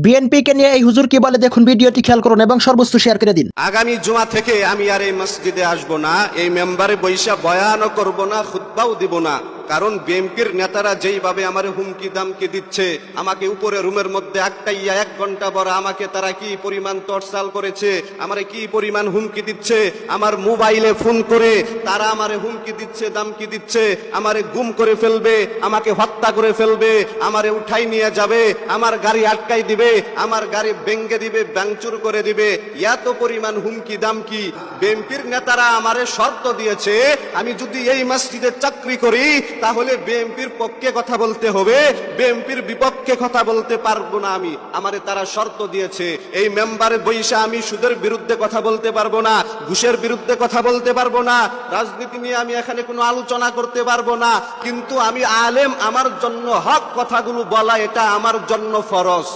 BNP কে নিয়ে এই হুজুর কি বলে দেখুন, ভিডিওটি খেয়াল করুন এবং সর্বোচ্চ শেয়ার করে দিন। আগামী জুমা থেকে আমি আর এই মসজিদে আসবো না, এই মেম্বারে বৈশা বয়ানও করব না, খুতবাও দিব না। কারণ বিএনপির নেতারা যেইভাবে আমার হুমকি দামকি দিচ্ছে, আমাকে উপরে রুমের মধ্যে আটকাইয়া 1 ঘন্টা পর আমাকে তারা কি পরিমাণ টর্চার করেছে, আমারে কি পরিমাণ হুমকি দিচ্ছে, আমার মোবাইলে ফোন করে তারা আমারে হুমকি দিচ্ছে, দামকি দিচ্ছে, আমারে গুম করে ফেলবে, আমাকে হত্যা করে ফেলবে, আমারে উঠাই নিয়ে যাবে, আমার গাড়ি আটকাই দিবে, আমার গাড়ি ভেঙ্গে দিবে, ভাঙচুর করে দিবে, এত পরিমাণ হুমকি দামকি। বিএনপির নেতারা আমারে শর্ত দিয়েছে, আমি যদি এই মসজিদে চাকরি করি তাহলে বিএনপির পক্ষে কথা বলতে হবে, বিএনপির বিপক্ষে কথা বলতে পারবো না আমি। আমারে তারা শর্ত দিয়েছে, এই মেম্বারে বৈশা আমি সুদের বিরুদ্ধে কথা বলতে পারবো না, ঘুষের বিরুদ্ধে কথা বলতে পারবো না, রাজনীতি নিয়ে আমি এখানে কোনো আলোচনা করতে পারবো না, কিন্তু আমি আলেম, আমার জন্য হক কথাগুলো বলা এটা আমার জন্য ফরজ।